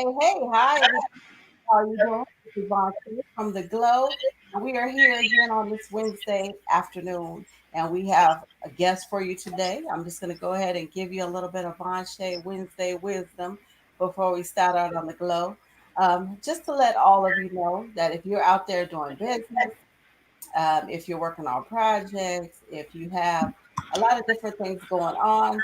Hey, hi, everybody. How are you doing? This is Vonshai from the Glow. And we are here again on this Wednesday afternoon, and we have a guest for you today. I'm just going to go ahead and give you a little bit of Vonshai Wednesday wisdom before we start out on the Glow. Just to let all of you know that if you're out there doing business, if you're working on projects, if you have a lot of different things going on,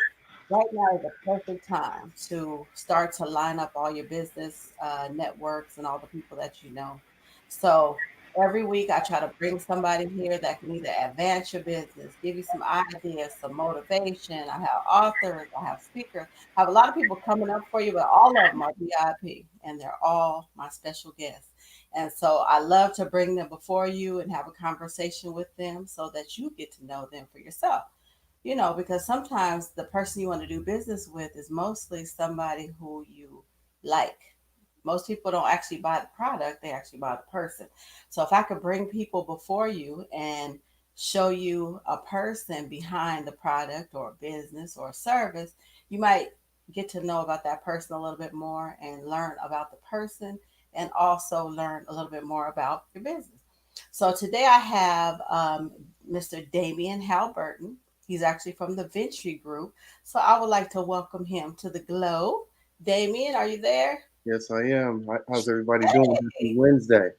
right now is the perfect time to start to line up all your business networks and all the people that you know. So every week I try to bring somebody here that can either advance your business, give you some ideas, some motivation. I have authors, I have speakers, I have a lot of people coming up for you, but all of them are VIP and they're all my special guests. And so I love to bring them before you and have a conversation with them so that you get to know them for yourself. Because sometimes the person you want to do business with is mostly somebody who you like. Most people don't actually buy the product, they actually buy the person. So if I could bring people before you and show you a person behind the product or a business or a service, you might get to know about that person a little bit more and learn about the person and also learn a little bit more about your business. So today I have Mr. Damian Halberton. He's actually from the Ventry Group. So I would like to welcome him to the Glow. Damien, are you there? Yes, I am. How's everybody doing? Happy Wednesday.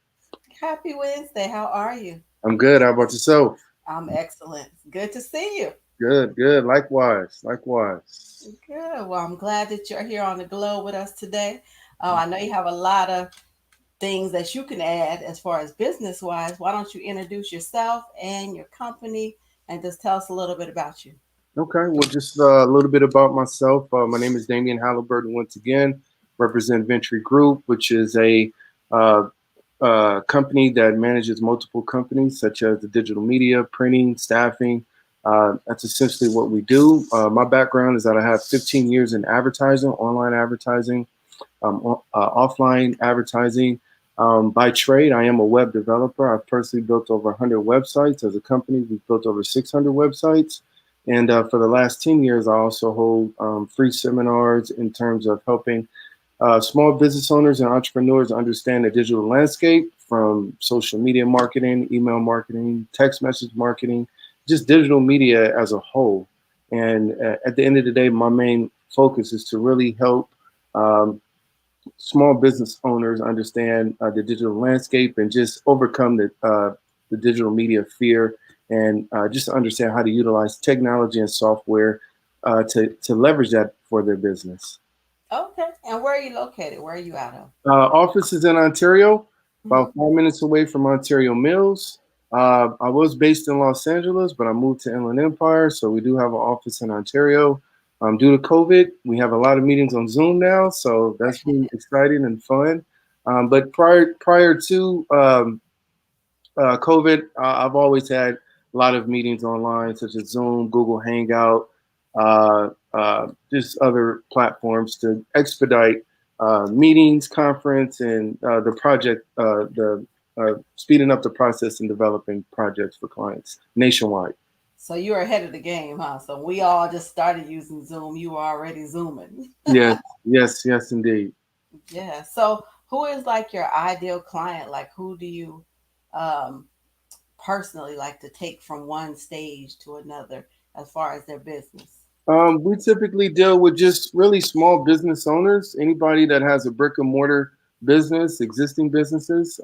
Happy Wednesday. How are you? I'm good. How about yourself? I'm excellent. Good to see you. Good, good. Likewise, likewise. Good. Well, I'm glad that you're here on the Glow with us today. I know you have a lot of things that you can add as far as business wise. Why don't you introduce yourself and your company and just tell us a little bit about you? Okay, well, just a little bit about myself. My name is Damian Halliburton. Once again, represent Ventry Group, which is a uh, company that manages multiple companies such as the digital media, printing, staffing. That's essentially what we do. My background is that I have 15 years in advertising, online advertising, offline advertising. By trade, I am a web developer. I've personally built over 100 websites. As a company, we've built over 600 websites. And for the last 10 years, I also hold free seminars in terms of helping small business owners and entrepreneurs understand the digital landscape from social media marketing, email marketing, text message marketing, just digital media as a whole. And at the end of the day, my main focus is to really help um, small business owners understand the digital landscape and just overcome the digital media fear and just understand how to utilize technology and software to leverage that for their business. Okay. And where are you located? Where are you out of? Office is in Ontario, Hmm. about 5 minutes away from Ontario Mills. I was based in Los Angeles, but I moved to Inland Empire, so we do have an office in Ontario. Due to COVID, we have a lot of meetings on Zoom now, so that's been exciting and fun. But prior to COVID, I've always had a lot of meetings online, such as Zoom, Google Hangout, just other platforms to expedite meetings, conference, and the speeding up the process and developing projects for clients nationwide. So you're ahead of the game, huh? So we all just started using Zoom. You were already Zooming. Yes, yes, yes, indeed. Yeah. So who is like your ideal client? Like who do you um, personally like to take from one stage to another as far as their business? We typically deal with just really small business owners, anybody that has a brick and mortar business, existing businesses.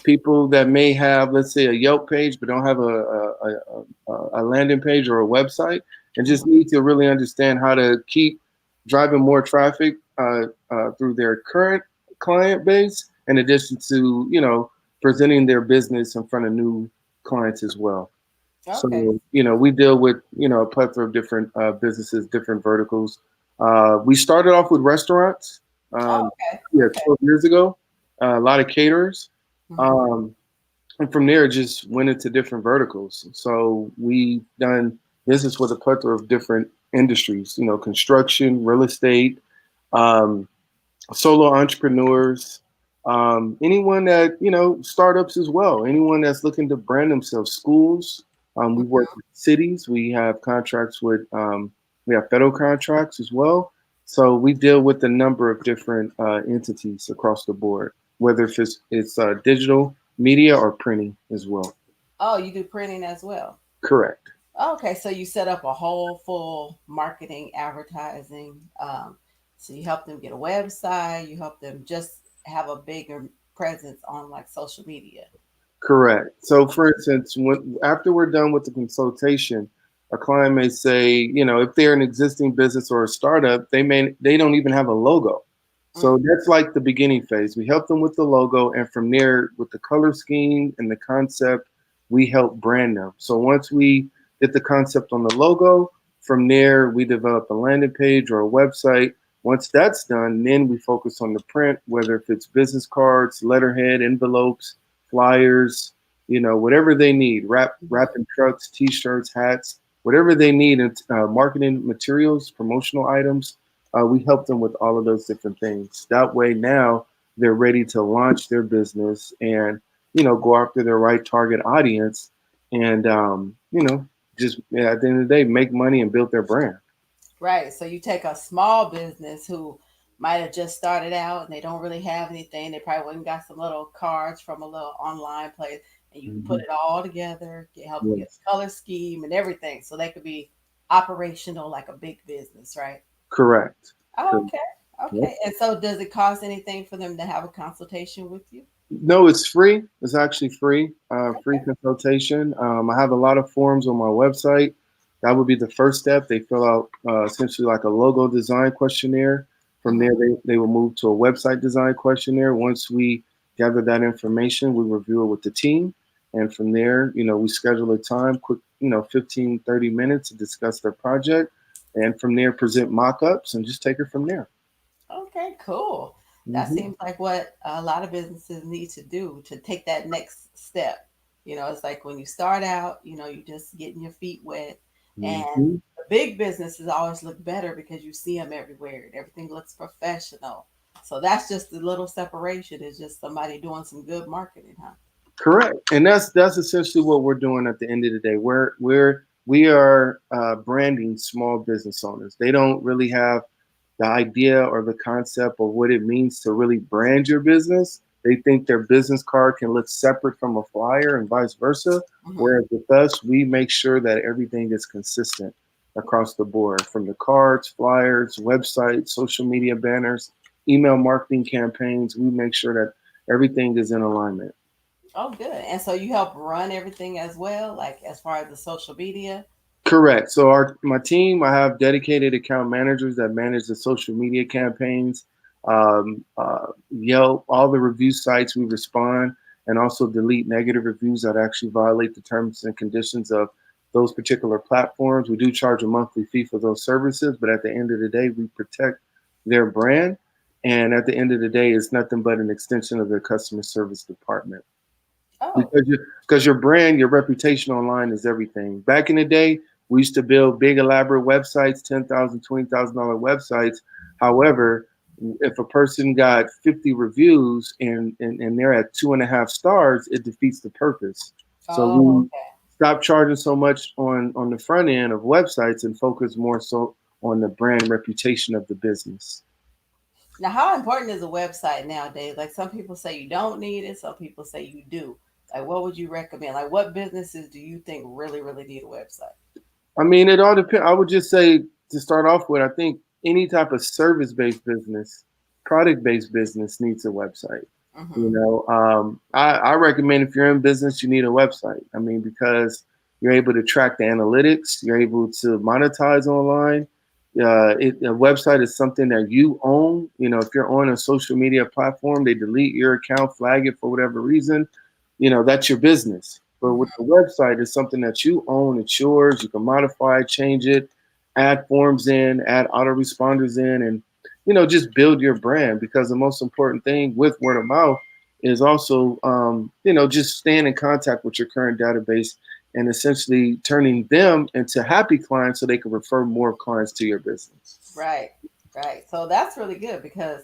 People that may have, let's say, a Yelp page, but don't have a landing page or a website, and just Mhm. need to really understand how to keep driving more traffic through their current client base, in addition to presenting their business in front of new clients as well. Okay. So we deal with a plethora of different businesses, different verticals. We started off with restaurants, Oh, um, okay. yeah, Okay. 12 years ago. A lot of caterers. Hmm. Um, and from there, just went into different verticals. So we've done business with a plethora of different industries, construction, real estate, um, solo entrepreneurs, anyone that, startups as well, anyone that's looking to brand themselves, schools. We work with cities. We have contracts with, we have federal contracts as well. So we deal with a number of different entities across the board, whether if it's digital media or printing as well. Oh, you do printing as well. Correct. Okay, so you set up a whole full marketing, advertising. So you help them get a website. You help them just have a bigger presence on like social media. Correct. So, for instance, after we're done with the consultation, a client may say, if they're an existing business or a startup, they don't even have a logo. So Mm. that's like the beginning phase. We help them with the logo, and from there, with the color scheme and the concept, we help brand them. So once we get the concept on the logo, from there we develop a landing page or a website. Once that's done, then we focus on the print, whether if it's business cards, letterhead, envelopes, flyers, whatever they need, wrapping trucks, t-shirts, hats, whatever they need, and marketing materials, promotional items. We help them with all of those different things. That way, now they're ready to launch their business and go after their right target audience, and just at the end of the day, make money and build their brand. Right. So you take a small business who might have just started out and they don't really have anything. They probably went and got some little cards from a little online place, and you put Hmm. it all together, help them get Yes, a color scheme and everything so they could be operational like a big business, right? correct. Oh, Correct. okay. Yep. Okay. And so does it cost anything for them to have a consultation with you? No, it's free. It's actually free. Free Okay. consultation. I have a lot of forms on my website. That would be the first step. They fill out essentially like a logo design questionnaire. From Hmm. there, they will move to a website design questionnaire. Once we gather that information, we review it with the team. And from there, we schedule a time, quick, 15, 30 minutes to discuss their project. And from there, present mock ups and just take it from there. Okay, cool. That Hmm. seems like what a lot of businesses need to do to take that next step. It's like when you start out, you just getting your feet wet. And Hmm. the big businesses always look better because you see them everywhere and everything looks professional. So that's just the little separation, is just somebody doing some good marketing, huh? Correct, and that's essentially what we're doing at the end of the day. We are branding small business owners. They don't really have the idea or the concept of what it means to really brand your business. They think their business card can look separate from a flyer and vice versa. Hmm. Whereas with us, we make sure that everything is consistent across the board, from the cards, flyers, websites, social media banners, email marketing campaigns. We make sure that everything is in alignment. Oh, good. And so you help run everything as well, like as far as the social media. Correct. So my team, I have dedicated account managers that manage the social media campaigns, Yelp, all the review sites we respond, and also delete negative reviews that actually violate the terms and conditions of those particular platforms. We do charge a monthly fee for those services, but at the end of the day, we protect their brand. And at the end of the day, it's nothing but an extension of their customer service department, Oh. because your brand, your reputation online is everything. Back in the day, we used to build big elaborate websites, $10,000, $20,000 websites. However, if a person got 50 reviews and they're at 2.5 stars, it defeats the purpose. So Oh, we okay. stop charging so much on the front end of websites and focus more so on the brand reputation of the business. Now, how important is a website nowadays? Like some people say you don't need it, some people say you do. Like, what would you recommend? Like, what businesses do you think really, really need a website? I mean, it all depends. I would just say, to start off with, I think any type of service-based business, product-based business needs a website. Hmm. I recommend, if you're in business, you need a website. I mean, because you're able to track the analytics, you're able to monetize online. A website is something that you own. If you're on a social media platform, they delete your account, flag it for whatever reason, that's your business. But with the website, it's something that you own. It's yours. You can modify, change it, add forms in, add autoresponders in, and just build your brand. Because the most important thing with word of mouth is also, just staying in contact with your current database and essentially turning them into happy clients so they can refer more clients to your business. Right, right. So that's really good because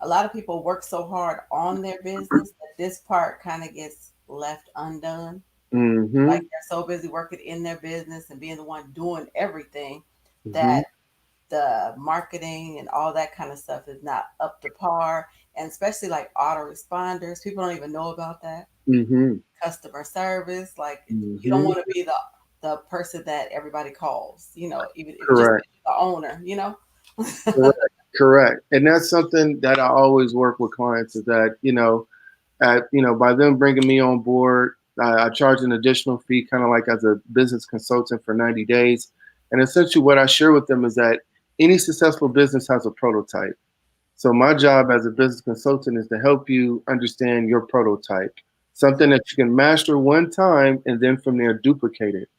a lot of people work so hard on their business that this part kind of gets left undone. Like Hmm. they're so busy working in their business and being the one doing everything that Hmm. the marketing and all that kind of stuff is not up to par, and especially like autoresponders, people don't even know about that. Mm-hmm. Customer service, like you don't Mm-hmm. want to be the person that everybody calls, even if just Correct. the owner. Correct. Correct. And that's something that I always work with clients is that, by them bringing me on board, I charge an additional fee, kind of like as a business consultant for 90 days. And essentially, what I share with them is that any successful business has a prototype. So, my job as a business consultant is to help you understand your prototype, something that you can master one time and then from there duplicate it.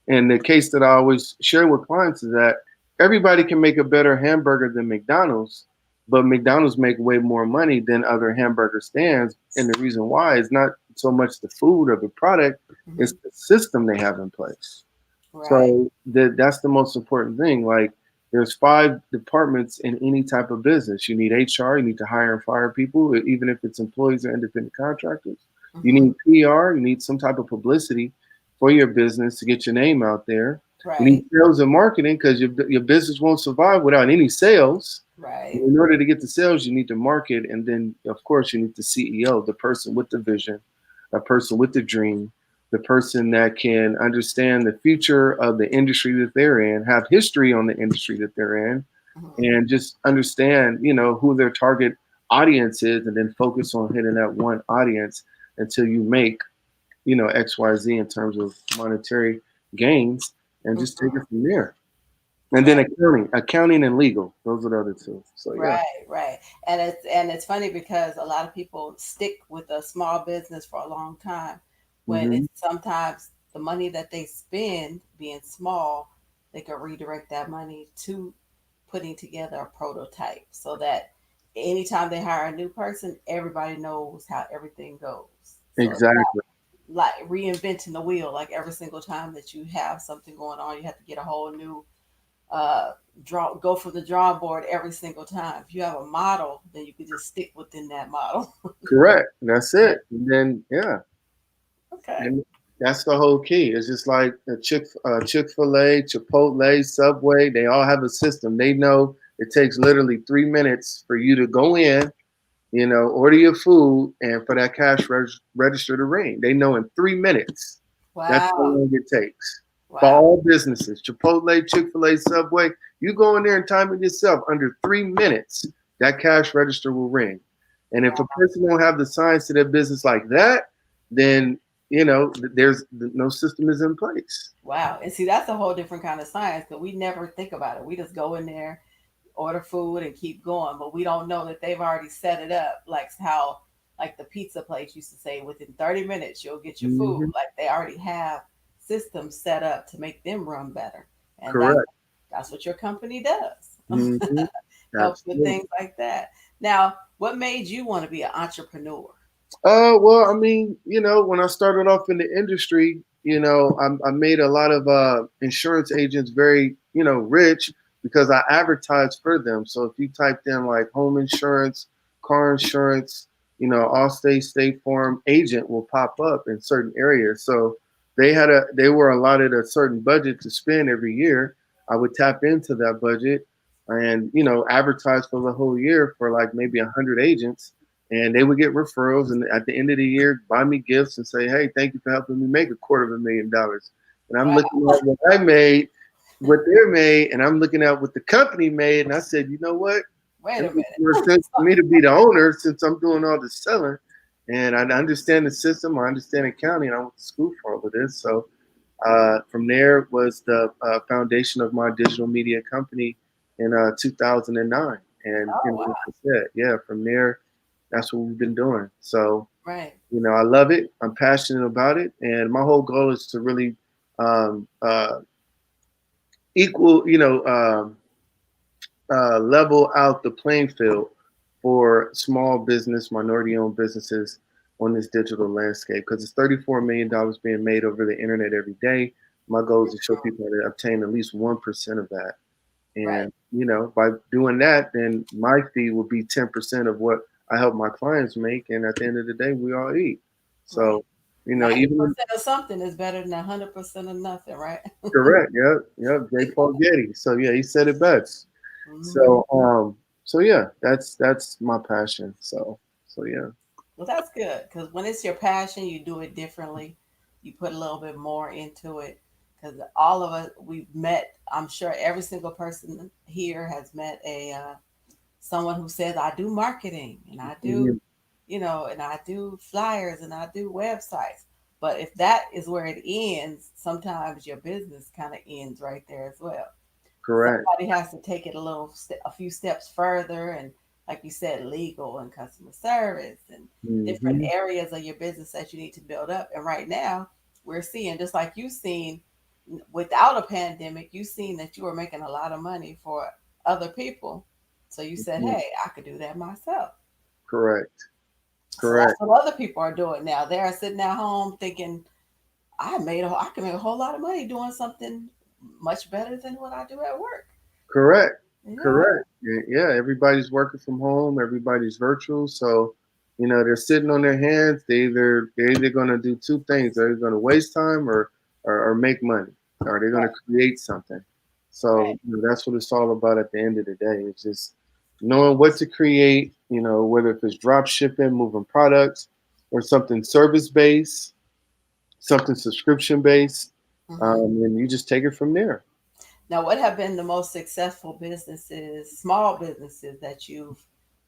And the case that I always share with clients is that everybody can make a better hamburger than McDonald's, but McDonald's make way more money than other hamburger stands. And the reason why is not so much the food or the product, it's Hmm. the system they have in place. Right. So that's the most important thing. Like there's 5 departments in any type of business. You need HR, you need to hire and fire people, even if it's employees or independent contractors. You Hmm. need PR, you need some type of publicity for your business to get your name out there. You need Right. sales and marketing because your business won't survive without any sales. Right. In order to get the sales, you need to market, and then of course you need the CEO, the person with the vision, a person with the dream, the person that can understand the future of the industry that they're in, have history on the industry that they're in, Hmm. and just understand, who their target audience is, and then focus on hitting that one audience until you make, XYZ in terms of monetary gains, and just take Hmm. it from there. And then Right. accounting and legal. Those are the other two. So yeah. Right, right. And it's funny because a lot of people stick with a small business for a long time when Hmm. it's sometimes the money that they spend being small, they can redirect that money to putting together a prototype so that anytime they hire a new person, everybody knows how everything goes. So it's Exactly. not like reinventing the wheel, like every single time that you have something going on, you have to get a whole new uh, go for the drawing board every single time. If you have a model, then you can just stick within that model. Correct. That's it. And then yeah, Okay. and that's the whole key. It's just like a Chick-fil-A, Chipotle, Subway. They all have a system. They know it takes literally 3 minutes for you to go in, order your food, and for that register to ring. They know in 3 minutes. That's how Wow. long it takes. For Wow. all businesses, Chipotle, Chick-fil-A, Subway, you go in there and time it yourself. Under 3 minutes, that cash register will ring. And if a Wow. person don't have the science to their business like that, then there's no system is in place. Wow. And see, that's a whole different kind of science because we never think about it. We just go in there, order food, and keep going. But we don't know that they've already set it up, like how, like the pizza place used to say, within 30 minutes you'll get your food. Hmm. Like they already have systems set up to make them run better, and that's Correct. that's what your company does. Hmm. Help with Absolutely. things like that. Now, what made you want to be an entrepreneur? Well, I mean, when I started off in the industry, I made a lot of insurance agents very, rich because I advertised for them. So if you typed in like home insurance, car insurance, Allstate, State Farm agent will pop up in certain areas. So they were allotted a certain budget to spend every year. I would tap into that budget and, advertise for the whole year for like maybe 100 agents, and they would get referrals, and at the end of the year buy me gifts and say, hey, thank you for helping me make $250,000. And I'm Wow. looking at what I made, what they're made, and I'm looking at what the company made, and I said, you know what, Wait it a makes minute. more sense for me to be the owner since I'm doing all the selling, and I understand the system, I understand accounting, I went to school for all of this. So from there was the foundation of my digital media company in 2009. And, Oh, wow. like I said, yeah, from there, that's what we've been doing. So, Right. I love it. I'm passionate about it. And my whole goal is to really um, uh, equal, level out the playing field for small business, minority owned businesses on this digital landscape because it's $34 million being made over the internet every day. My goal is to show people how to obtain at least 1% of that. Right. And, by doing that, then my fee will be 10% of what I help my clients make. And at the end of the day, we all eat. Right. So, Ninety even percent of something is better than 100% of nothing, right? correct. Yep. Yep. J. Paul Getty. So, yeah, he said it best. Hmm. So yeah, that's my passion. So yeah. Well, that's good because when it's your passion, you do it differently. You put a little bit more into it because all of us, we've met, I'm sure every single person here has met a someone who says, I do marketing and I do, Mhm. and I do flyers and I do websites. But if that is where it ends, sometimes your business kind of ends right there as well. Correct. Somebody has to take it a few steps further, and like you said, legal and customer service and different Hmm. areas of your business that you need to build up. And right now, we're seeing, just like you've seen, without a pandemic, you've seen that you were making a lot of money for other people. So you said, hey, I could do that myself. Correct. So that's Correct. what other people are doing now. They're sitting at home thinking, I can make a whole lot of money doing something much better than what I do at work. Correct. Yeah. Correct. Yeah, everybody's working from home. Everybody's virtual. So, they're sitting on their hands. They're either going to do two things. They're going to waste time or make money, or they're going to Right. create something. Right. So that's what it's all about at the end of the day. It's just knowing what to create. Whether if it's drop shipping, moving products, or something service based, something subscription based, Hmm. and you just take it from there. Now, what have been the most successful businesses, small businesses that you've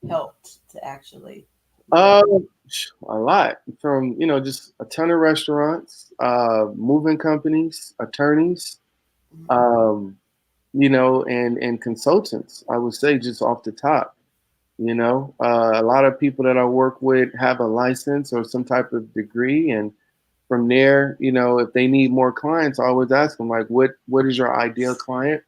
helped to actually make? Um, a lot from just a ton of restaurants, moving companies, attorneys, Mhm. um, and consultants. I would say just off the top, a lot of people that I work with have a license or some type of degree, and from there, if they need more clients, I always ask them like, what is your ideal client?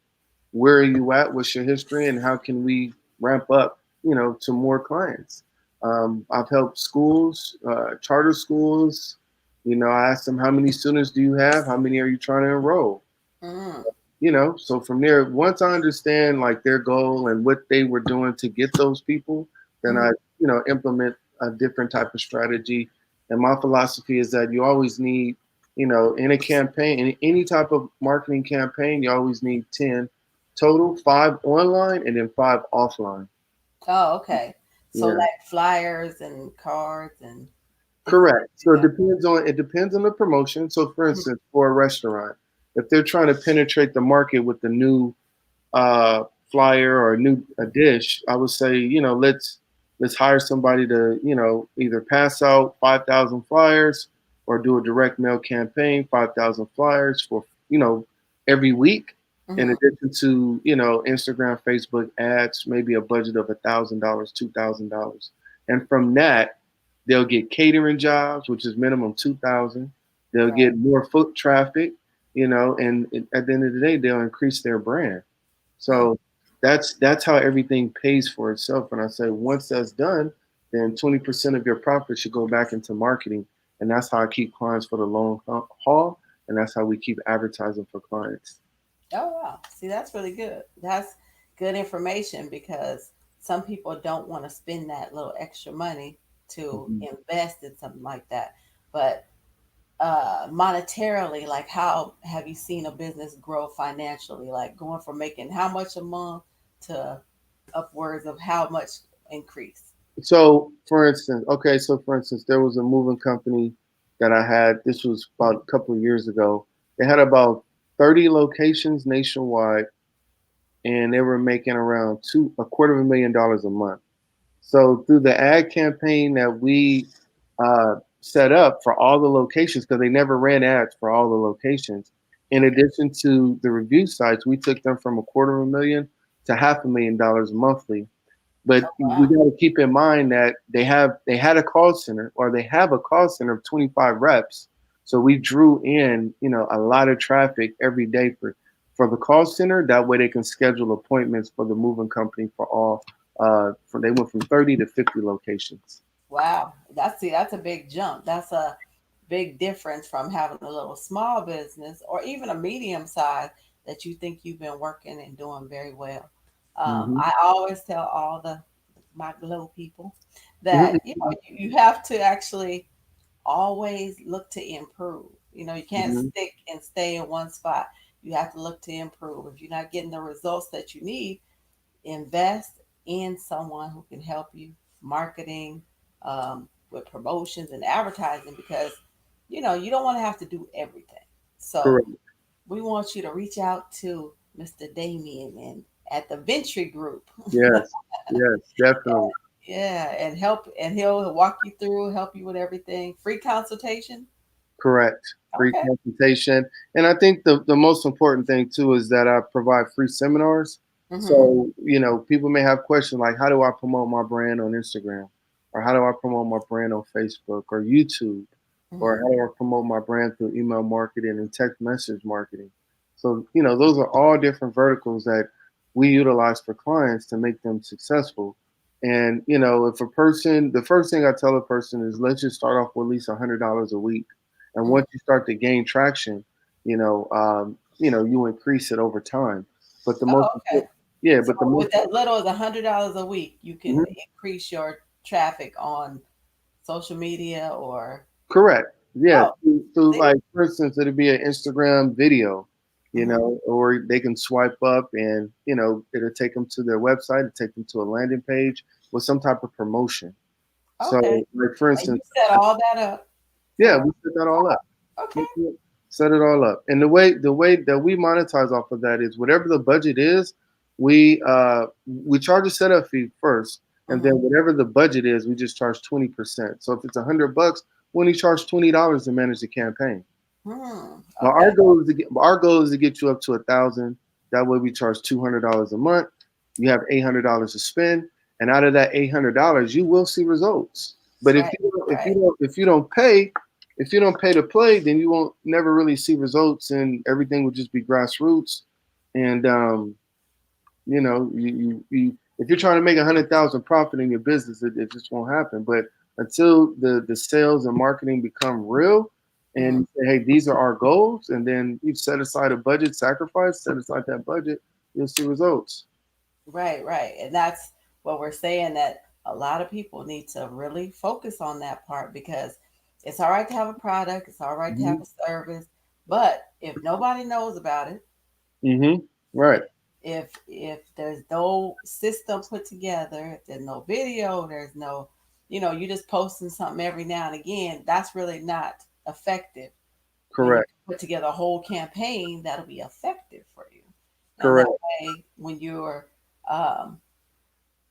Where are you at? What's your history, and how can we ramp up, to more clients? I've helped schools, charter schools. I asked them, how many students do you have? How many are you trying to enroll? Mm. So from there, once I understand like their goal and what they were doing to get those people, then Hmm. I, implement a different type of strategy. And my philosophy is that you always need, in a campaign, in any type of marketing campaign, you always need 10 total, 5 online and then 5 offline. Oh, okay. So Yeah. like flyers and cards and different Correct. things So like it depends on the promotion. So for that. instance, for a restaurant, if they're trying to penetrate the market with the new uh, flyer or a dish, I would say, let's hire somebody to, either pass out 5,000 flyers or do a direct mail campaign, 5,000 flyers for, every week. In Hmm. addition to, Instagram, Facebook ads, maybe a budget of $1,000, $2,000. And from that, they'll get catering jobs, which is minimum 2,000. They'll Right. get more foot traffic, and at the end of the day, they'll increase their brand. Mm. So that's how everything pays for itself. And I say once that's done, then 20% of your profit should go back into marketing, and that's how I keep clients for the long haul, and that's how we keep advertising for clients. Oh, wow. See, that's really good. That's good information because some people don't want to spend that little extra money to Mhm. invest in something like that. But monetarily, like how have you seen a business grow financially? Like going from making how much a month to upwards of how much increase? So for instance, there was a moving company that I had. This was about a couple of years ago. They had about 30 locations nationwide, and they were making around a quarter of $1 million a month. So through the ad campaign that we set up for all the locations, because they never ran ads for all the locations, in Okay. addition to the review sites, we took them from a quarter of a million to $500,000 monthly. But we Wow. got to keep in mind that they had a call center, or they have a call center of 25 reps. So we drew in, a lot of traffic every day for the call center. That way they can schedule appointments for the moving company for all. They went from 30 to 50 locations. Wow. That's a big jump. That's a big difference from having a little small business or even a medium size that you think you've been working and doing very well. Hmm. I always tell all my glow people that Hmm. you have to actually always look to improve. You can't Hmm. stick and stay in one spot. You have to look to improve. If you're not getting the results that you need, invest in someone who can help you marketing, with promotions and advertising, because you don't want to have to do everything. So Correct. we want you to reach out to Mr. Damien and at the Ventry Group. Yes. Yes. Definitely. Yeah, and he'll walk you through, help you with everything. Free consultation. Correct. Free Okay. consultation. And I think the most important thing too is that I provide free seminars. Mm-hmm. So, people may have questions like, how do I promote my brand on Instagram? Or how do I promote my brand on Facebook or YouTube? Or Mm-hmm. how do I promote my brand through email marketing and text message marketing? So, those are all different verticals that we utilize for clients to make them successful. And, if a person, the first thing I tell a person is let's just start off with at least $100 a week, and Mm-hmm. once you start to gain traction, you increase it over time. But the most Oh, okay. important, yeah, So but the most with that little as $100 a week, you can mhm, increase your traffic on social media or correct, yeah. oh, So see? like for instance, it'd be an Instagram video, Mm-hmm. or they can swipe up and it'll take them to their website, it'll take them to a landing page with some type of promotion. Okay. So like for And you instance, set all that up yeah, for we set that all up. okay. Yep, yep. Set it all up. And the way that we monetize off of that is whatever the budget is, we charge a setup fee first, and then Mm-hmm. whatever the budget is, we just charge 20%. So if it's $100, we only charge $20 to manage the campaign. Hmm. But Okay. our goal is to get you up to 1,000. That way we charge $200 a month. You have $800 to spend, and out of that $800, you will see results. But Right. Right. if you don't pay to play, then you won't never really see results, and everything will just be grassroots. And if you're trying to make 100,000 profit in your business, it just won't happen. But until the sales and marketing become real, and Mm-hmm. you say, hey, these are our goals, and then you set aside a budget, set aside that budget, you'll see results. Right, right. And that's what we're saying, that a lot of people need to really focus on that part, because it's all right to have a product, it's all right to have Hmm. a service, but if nobody knows about it, Hmm. Right. if there's no system put together, if there's no video, there's no, you just posting something every now and again, that's really not effective. You need Correct. to put together a whole campaign that'll be effective for you. And that Correct. way, when you're um,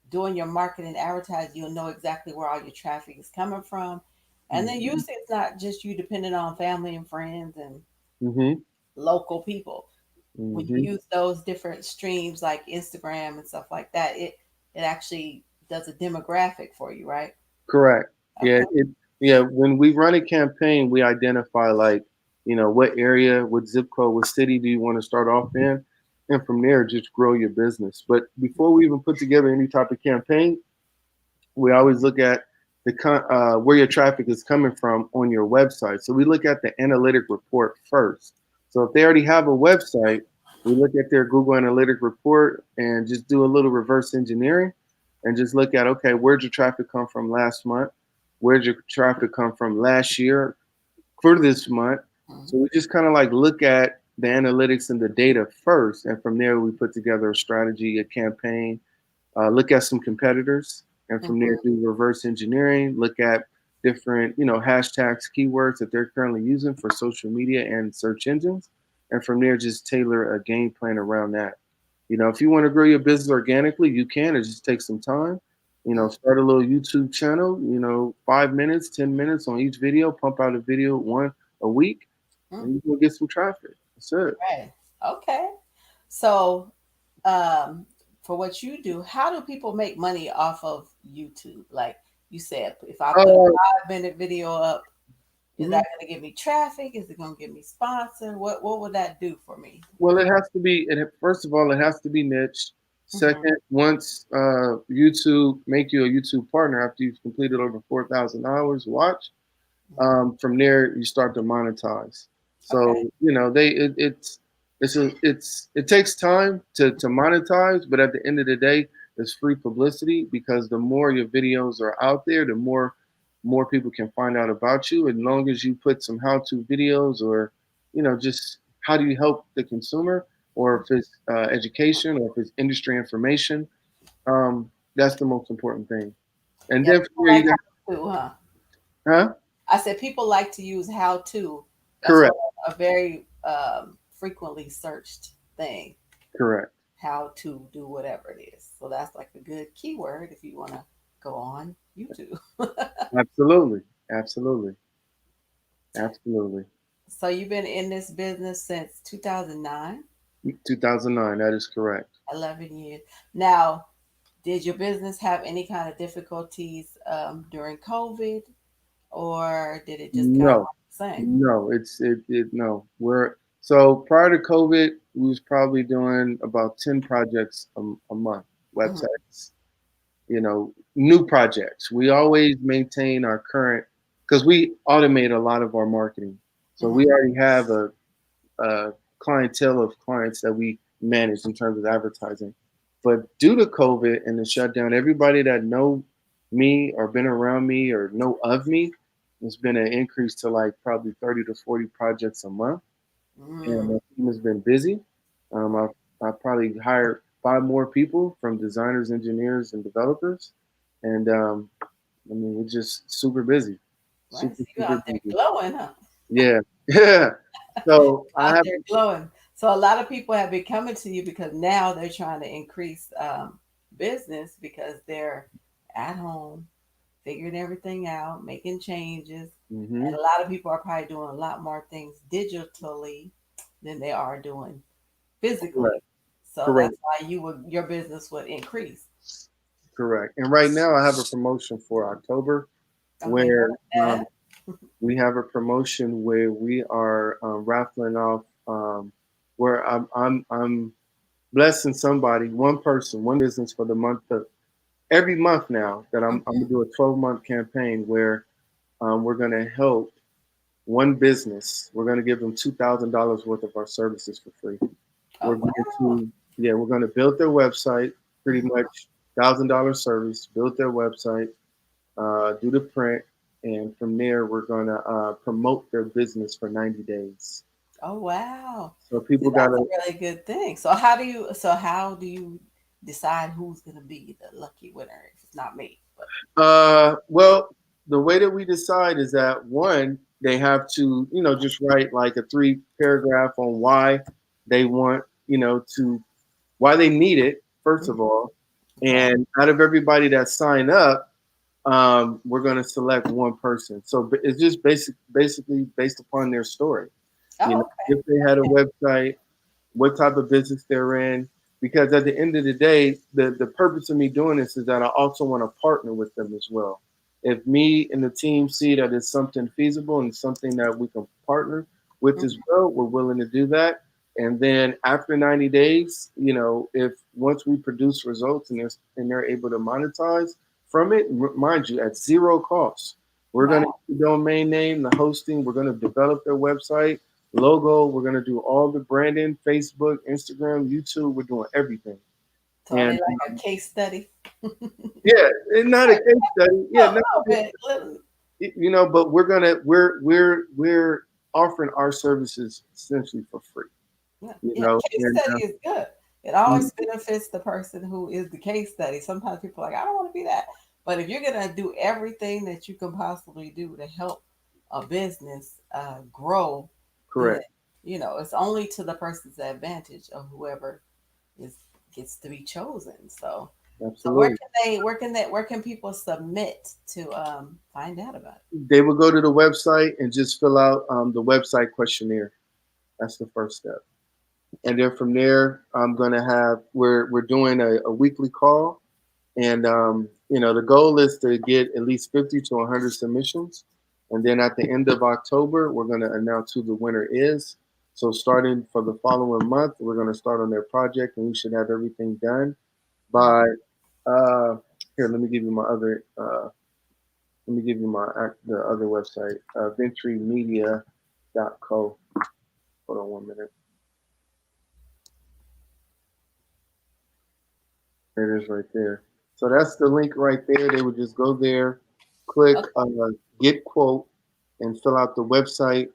doing your marketing and advertising, you'll know exactly where all your traffic is coming from. And then Hmm. usually it's not just you depending on family and friends and Hmm. local people. When Hmm. you use those different streams like Instagram and stuff like that, it actually does a demographic for you, right? Correct. Yeah. Okay. Yeah. When we run a campaign, we identify like, what area, what zip code, what city do you want to start off in, and from there just grow your business. But before we even put together any type of campaign, we always look at where your traffic is coming from on your website. So we look at the analytic report first. So if they already have a website, we look at their Google Analytic report and just do a little reverse engineering and just look at, okay, where'd your traffic come from last month? Where'd your traffic come from last year for this month? Mhm. So we just kind of like look at the analytics and the data first, and from there we put together a strategy, a campaign, look at some competitors, and from there Mhm. do reverse engineering, look at different hashtags, keywords that they're currently using for social media and search engines, and from there just tailor a game plan around that. If you want to grow your business organically, you can. It just takes some time. Mhm. Start a little YouTube channel. 5 minutes, 10 minutes on each video. Pump out a video one a week, Mhm. and you can get some traffic. That's it. Right. Okay. So, um, for what you do, how do people make money off of YouTube? Like you said, if I put a Uh, 5-minute video up, is mhm. that going to give me traffic? Is it going to give me sponsor? What would that do for me? Well, it has to be. First of all, it has to be niche. Hmm. Second, once YouTube make you a YouTube partner after you've completed over 4,000 hours watch, from there you start to monetize. Okay. So it takes time to monetize, but at the end of the day, it's free publicity because the more your videos are out there, the more people can find out about you. As long as you put some how-to videos or just how do you help the consumer, or if it's education, or if it's industry information, That's the most important thing. And Yeah, then from people there, like you got, how to, huh? huh? I said people like to use how to. That's what Correct, a very frequently searched thing. correct. How to do whatever it is. So that's like a good keyword if you want to go on YouTube. Absolutely, absolutely, absolutely. So you've been in this business since 2009, 2009. That is correct. 11 years. Now, did your business have any kind of difficulties during COVID, or did it just kind of No, run the same? no. No. We're so prior to COVID, we was probably doing about 10 projects a month. Mhm, Websites, new projects. We always maintain our current because we automate a lot of our marketing. So mhm, we already have a clientele of clients that we manage in terms of advertising. But due to COVID and the shutdown, everybody that know me or been around me or know of me, there's been an increase to like probably 30 to 40 projects a month, and mm. the team has been busy. I probably hired 5 more people from designers, engineers, and developers, and I mean we're just super busy, Right, so super you super out there busy. glowing, huh? Yeah, yeah. So I Out have there glowing. So a lot of people have been coming to you because now they're trying to increase business because they're at home, figuring everything out, making changes. hmm And a lot of people are probably doing a lot more things digitally than they are doing physically. correct, So correct, that's why your business would increase. correct. And right now I have a promotion for October Oh, you where know that? we have a promotion where we are raffling off where I'm blessing somebody, one person, one business for the month of every month now that I'm gonna do a 12-month campaign where we're gonna help one business. We're gonna give them $2,000 worth of our services for free. We're Oh, going wow. to yeah, we're gonna build their website, pretty much $1,000 service, build their website, do the print, and from there we're gonna promote their business for 90 days. Oh, wow. So See, people that's a gotta really good thing. So how do you decide who's going to be the lucky winner if it's not me? But well, the way that we decide is that one, they have to, just write like a 3 paragraph on why they want, to why they need it, first Mhm. of all. Okay. And out of everybody that signed up, we're going to select one person. So it's just basically based upon their story. Oh, okay. If they had a website, what type of business they're in. Because at the end of the day, the purpose of me doing this is that I also want to partner with them as well. If me and the team see that it's something feasible and something that we can partner with as well, we're willing to do that. And then after 90 days, if once we produce results and they're able to monetize from it, mind you, at zero cost, we're going to Wow. get the domain name, the hosting, we're going to develop their website, logo. We're gonna do all the branding, Facebook, Instagram, YouTube. We're doing everything. So are they And like a case study? yeah, and not a case study. Yeah, A not little bit. Little. but we're offering our services essentially for free. Yeah, You yeah. know, Case and study is good. It mm, always benefits the person who is the case study. Sometimes people are like, I don't want to be that. But if you're gonna do everything that you can possibly do to help a business grow, then correct, it's only to the person's advantage of whoever is gets to be chosen. So absolutely. where can people submit to find out about it? They will go to the website and just fill out the website questionnaire. That's the first step. And then from there, I'm gonna have we're doing a weekly call. And the goal is to get at least 50 to 100 submissions. And then at the end of October, we're going to announce who the winner is. So starting for the following month, we're going to start on their project, and we should have everything done Mhm. by here. Let me give you my other. Let me give you the other website, VentryMedia.co. Hold on 1 minute. There it is right there. So that's the link right there. They would just go there, click Okay. get quote, and fill out the website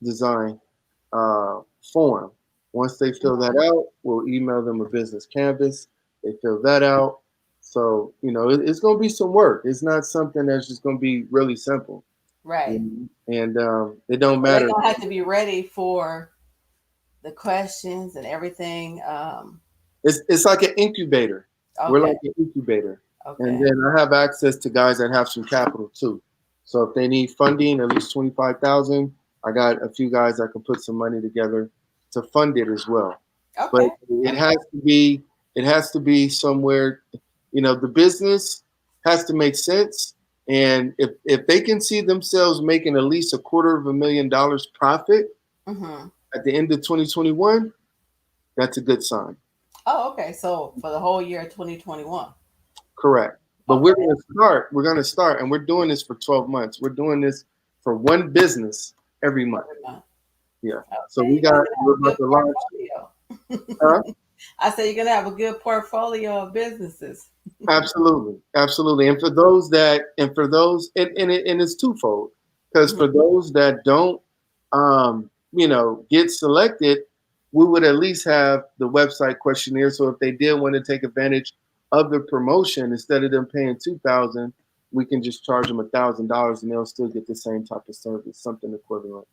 design form. Once they fill that out, we'll email them a business canvas. They fill that out. So it's going to be some work. It's not something that's just going to be really simple. Right. And it don't So they're matter. gonna have to be ready for the questions and everything. It's like an incubator. We're Okay. like an incubator, and Okay. then I have access to guys that have some capital too. So if they need funding, at least 25,000, I got a few guys that can put some money together to fund it as well. But Okay. it Okay. has to be somewhere. The business has to make sense, and if they can see themselves making at least $250,000 profit Mm-hmm. at the end of 2021, that's a good sign. Oh, okay. So for the whole year of 2021. Correct. But we're Okay. going to start. We're going to start, and we're doing this for 12 months. We're doing this for one business every month. Every month. Yeah. So Okay. You guys are we're gonna have about a to launch. good Huh? portfolio. I said you're gonna have a good portfolio of businesses. Absolutely, absolutely. And it's twofold, because Mhm. for those that don't, get selected, we would at least have the website questionnaire. So if they did want to take advantage of the promotion, instead of them paying 2,000, we can just charge them $1,000, and they'll still get the same type of service, something equivalent.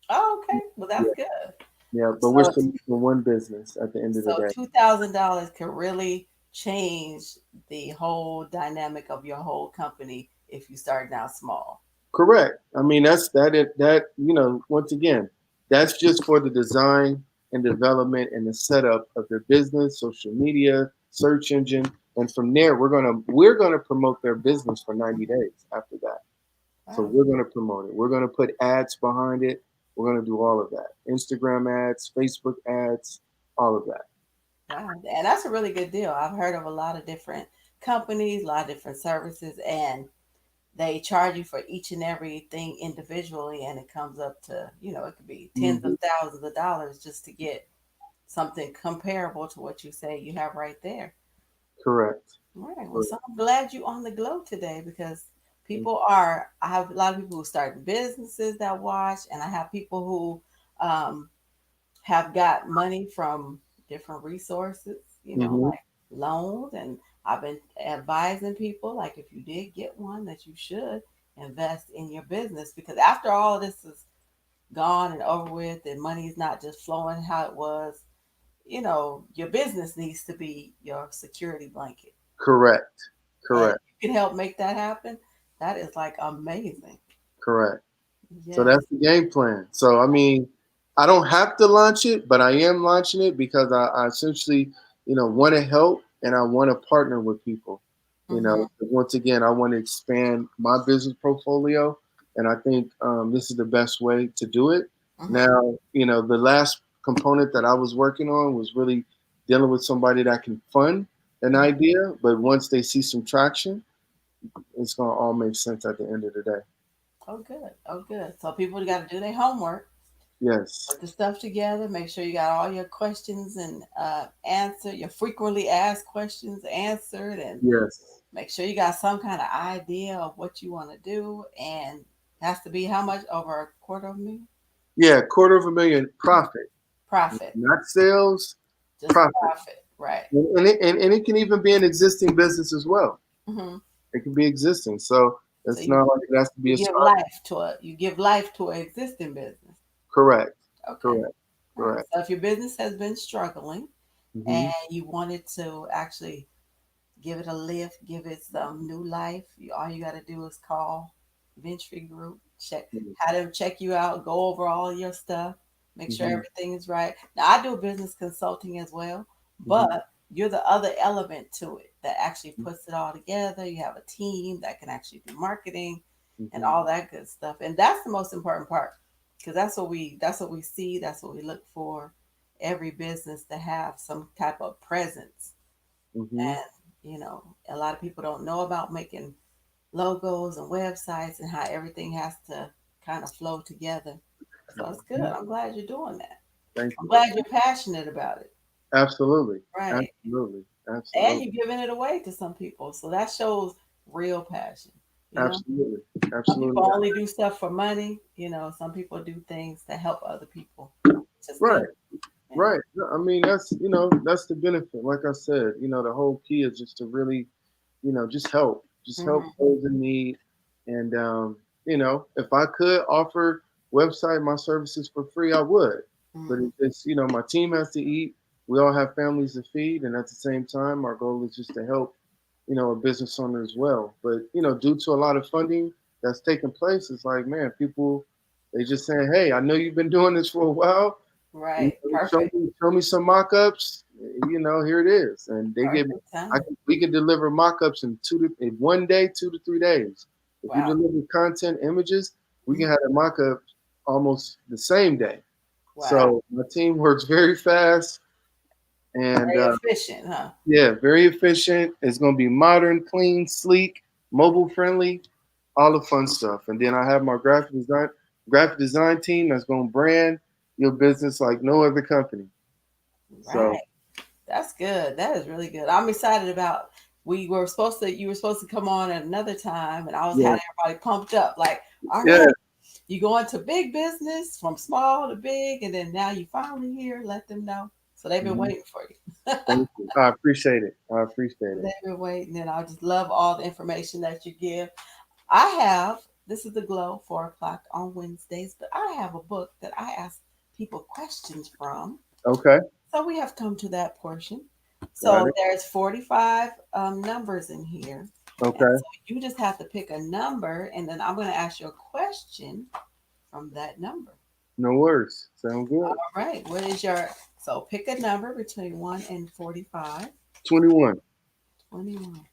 Oh, okay. Well, that's Yeah, good. yeah. But we're So, still for one business at the end of the so day. $2,000 could really change the whole dynamic of your whole company if you start out small. Correct. I mean, once again, that's just for the design and development and the setup of their business, social media, search engine, and from there we're gonna promote their business for 90 days after that. So Wow. we're gonna promote it. We're gonna put ads behind it. We're gonna do all of that. Instagram ads, Facebook ads, all of that. Wow. And that's a really good deal. I've heard of a lot of different companies, a lot of different services, and they charge you for each and everything individually, and it comes up to, it could be tens of Hmm. thousands of dollars just to get something comparable to what you say you have right there. Correct. Right. Well, Correct. so I'm glad you on the glow today because I have a lot of people who start businesses that watch, and I have people who have got money from different resources, Hmm. like loans. And I've been advising people, like, if you did get one, that you should invest in your business because after all of this is gone and over with, and money is not just flowing how it was, your business needs to be your security blanket. Correct. And Correct. you can help make that happen. That is like amazing. Correct. So Yes. that's the game plan. So I mean, I don't have to launch it, but I am launching it because I essentially, want to help and I want to partner with people. Mm-hmm. Once again, I want to expand my business portfolio, and I think this is the best way to do it. Mm-hmm. Now, the last component that I was working on was really dealing with somebody that can fund an Hmm. idea, but once they see some traction, it's gonna all make sense at the end of the day. Oh, good. Oh, good. So people got to do their homework, Yes. put the stuff together, make sure you got all your questions and answer your frequently asked questions answered, and Yes. make sure you got some kind of idea of what you want to do. And it has to be how much over a quarter of a million Yeah, quarter of a million profit, profit, not sales, just profit. profit, right? And it can even be an existing business as well. Hmm. It can be existing. So So it's not like it has to be you a give start. life to a you give life to an existing business. Correct. Okay. Correct. All right. Correct. So if your business has been struggling Hmm. and you wanted to actually give it a lift, give it some new life, all you got to do is call Ventry Group, have them check you out, go over all your stuff, make sure Hmm. everything is right. Now I do business consulting as well, but Hmm. you're the other element to it that actually puts it all together. You have a team that can actually do marketing and Hmm. all that good stuff, and that's the most important part because that's what we see, that's what we look for. Every business to have some type of presence, Hmm. and a lot of people don't know about making logos and websites and how everything has to kind of flow together. So it's good. I'm glad you're doing that. Thank I'm you. glad you're passionate about it. Absolutely. Right. Absolutely. And Absolutely. you're giving it away to some people. So that shows real passion. You know, Absolutely. some people Absolutely. only do stuff for money. Some people do things to help other people, which is Right. good. Yeah. Right. No, I mean, that's the benefit. Like I said, the whole key is just to really, just help Hmm. those in need. And, if I could offer website my services for free, I would. But Hmm. it's, my team has to eat. We all have families to feed. And at the same time, our goal is just to help, a business owner as well. But, due to a lot of funding that's taking place, it's like, man, people, they just saying, hey, I know you've been doing this for a while. Right. Show Perfect. me, show me some mock-ups. Here it is, and they give. Perfect time. We can deliver mock-ups in 1 day, 2 to 3 days. If you Wow. deliver content images, we Mhm. can have a mock-up almost the same day. Wow. So my team works very fast, and Very efficient, huh? yeah, very efficient. It's going to be modern, clean, sleek, mobile friendly, all the fun stuff. And then I have my graphic design team that's going to brand your business like no other company. So Right. That's good. That is really good. I'm excited about. You were supposed to come on at another time, and I was yeah, had everybody pumped up. Like, all yeah. right, you go into big business from small to big, and then now you finally here. Let them know. So they've been Mhm. waiting for you. Thank you. I appreciate it. I appreciate it. They've been waiting, and I just love all the information that you give. I have. This is the Glow 4 o'clock on Wednesdays, but I have a book that I ask people questions from. Okay, So we have come to that portion. got So it. there's 45 numbers in here. And Okay, so you just have to pick a number, and then I'm going to ask you a question from that number. no worries. Sound good. All right. What is your, so pick a number between 1 and 45. 21. 21.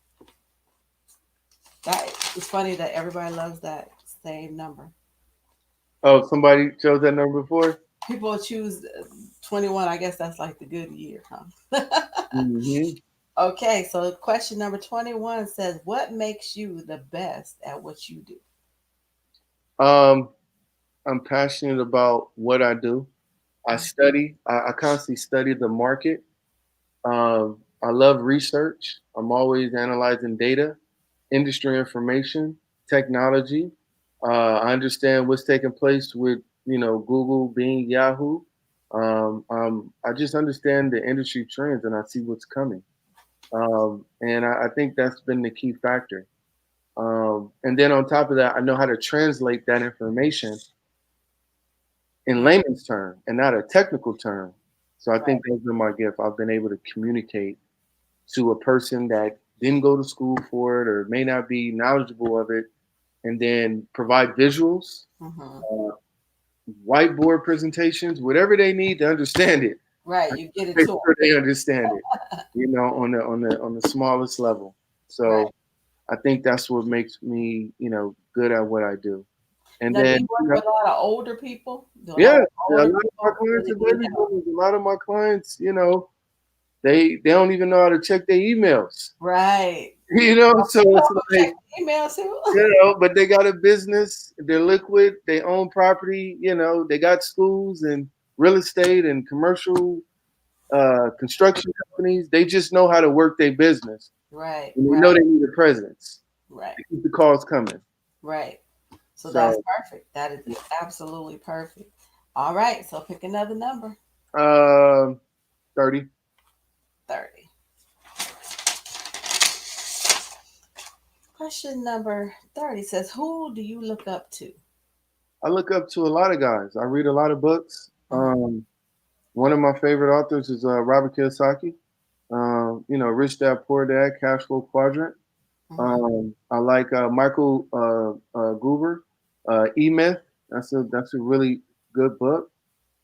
That, it's funny that everybody loves that same number. Oh, somebody chose that number before? People choose 21. I guess that's like the good year, huh? Hmm. Okay, so question number 21 says, what makes you the best at what you do? Um, I'm passionate about what I do. I constantly study the market. I love research. I'm always analyzing data, industry information, technology. I understand what's taking place with Google, Bing, Yahoo. I just understand the industry trends and I see what's coming. And I think that's been the key factor. And then on top of that, I know how to translate that information in Mhm. layman's term and not a technical term. So I Right, think that's been my gift. I've been able to communicate to a person that didn't go to school for it or may not be knowledgeable of it, and then provide visuals, hmm, uh, whiteboard presentations, whatever they need to understand it. right. I You get it make to them. sure they understand it, on the smallest level. Right. So I think that's what makes me, good at what I do. And Now, do you then, work with a lot of older people? Do a lot yeah, of a lot older of my people clients really are need baby help? boomers. A lot of my clients, they don't even know how to check their emails. Right. So You it's help them check like, email too? but they got a business, they're liquid, they own property, they got schools and real estate and commercial construction companies. They just know how to work their business. Right, And they know right, they need a presence right, to keep the calls coming. right. So that's So perfect. That is absolutely perfect. All right. So pick another number. um 30. 30. Question number 30 says, who do you look up to? I look up to a lot of guys. I read a lot of books. Hmm. One of my favorite authors is Robert Kiyosaki. Rich Dad Poor Dad, Cash Flow Quadrant. Hmm. I like Michael Goober, E Myth. That's a really good book.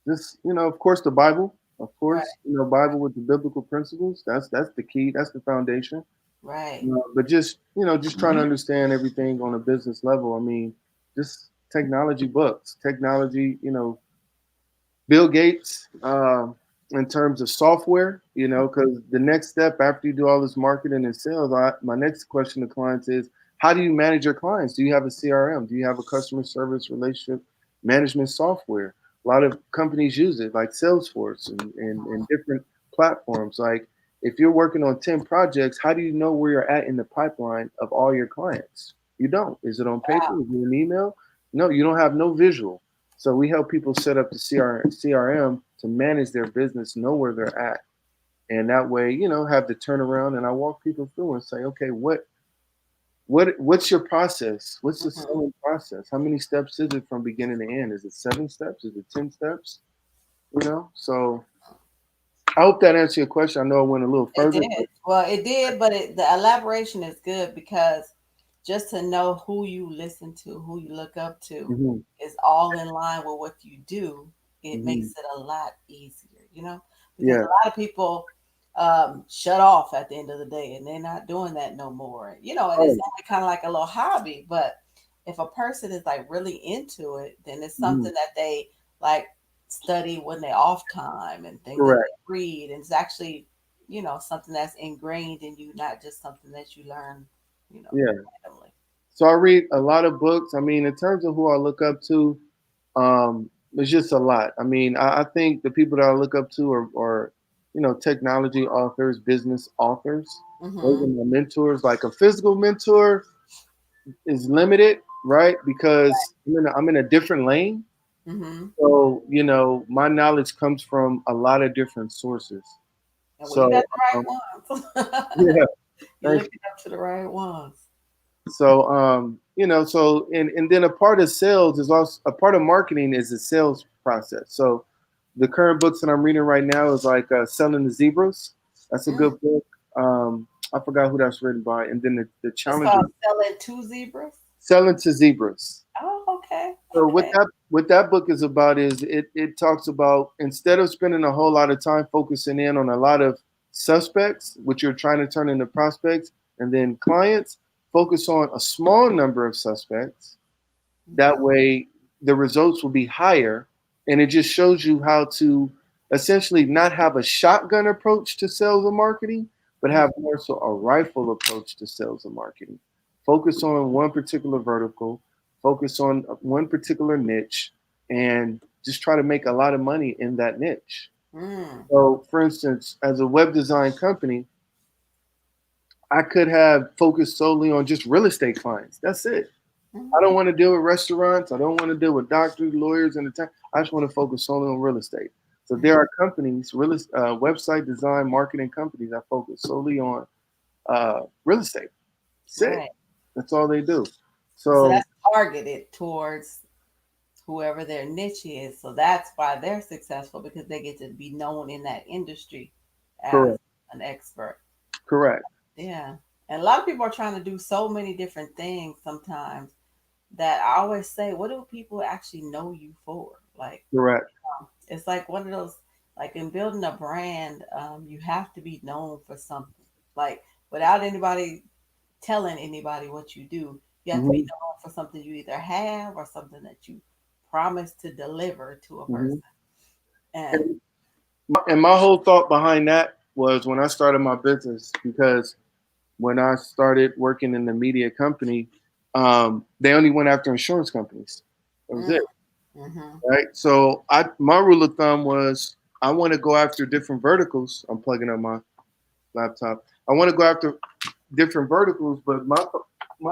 Just of course, the Bible. Of Right, course, Bible with the biblical principles. That's the key. That's the foundation. right. But just trying to understand everything on a business level. I mean, just technology books, technology. Bill Gates, in terms of software, because the next step after you do all this marketing and sales, my next question to clients is, how do you manage your clients? Do you have a CRM? Do you have a customer service relationship management software? A lot of companies use it, like Salesforce and different platforms. Like, if you're working on 10 projects, how do you know where you're at in the pipeline of all your clients? You don't. Is it on paper? Wow. Is it an email? No, you don't have no visual. So we help people set up the CRM to manage their business, know where they're at, and that way, have the turnaround. And I walk people through and say, okay, what's your process? What's the Mhm. selling process? How many steps is it from beginning to end? Is it 7 steps? Is it 10 steps? So I hope that answered your question. I know I went a little It further, did. but Well, it did, but the elaboration is good because just to know who you listen to, who you look up to, hmm is all in line with what you do. It makes hmm it a lot easier, because yeah, a lot of people shut off at the end of the day and they're not doing that no more, and it's oh, only kind of like a little hobby. But if a person is like really into it, then it's mhm, something that they like study when they're off time and things that correct, they read. And it's actually, something that's ingrained in you, not just something that you learn, yeah. randomly. So I read a lot of books. I mean, in terms of who I look up to, it's just a lot. I mean, I think the people that I look up to are technology authors, business authors. Those Mm-hmm. are my mentors. Like a physical mentor is limited, right? Because I'm in a different lane. Mm-hmm. So my knowledge comes from a lot of different sources. And well, you got So the um, right ones. yeah, You're thank looking up to the right ones. So, and then a part of sales is also a part of marketing is the sales process. So, the current books that I'm reading right now is like Selling the Zebras. That's a Mm. good book. I forgot who that's written by. And then the It's Challenger, called Selling Two Zebras. Selling to Zebras. Oh, okay. So what Okay. that book is about is it talks about instead of spending a whole lot of time focusing in on a lot of suspects, which you're trying to turn into prospects, and then clients, focus on a small number of suspects. Mm-hmm. That way, the results will be higher, and it just shows you how to essentially not have a shotgun approach to sales and marketing, but Mm-hmm. have more so a rifle approach to sales and marketing. Focus on one particular vertical, focus on one particular niche, and just try to make a lot of money in that niche. Mm. So, for instance, as a web design company, I could have focused solely on just real estate clients. That's it. I Mm-hmm. don't want to deal with restaurants. I don't want to deal with doctors, lawyers, and the time. I just want to focus solely on real estate. So there are companies, website design, marketing companies that focus solely on real estate. That's it. Right. That's all they do. So So that's targeted towards whoever their niche is. So that's why they're successful because they get to be known in that industry as correct, an expert. correct, Yeah. And a lot of people are trying to do so many different things sometimes that I always say, what do people actually know you for? Like, correct. it's like one of those, like in building a brand, you have to be known for something. Like, without anybody telling anybody what you do, you have to be hmm known for something you either have or something that you promise to deliver to a hmm person. And And my whole thought behind that was when I started my business because when I started working in the media company, they only went after insurance companies. That was mm, it. mm-hmm, Right. So my rule of thumb was I want to go after different verticals. I'm plugging up my laptop. I want to go after different verticals, but my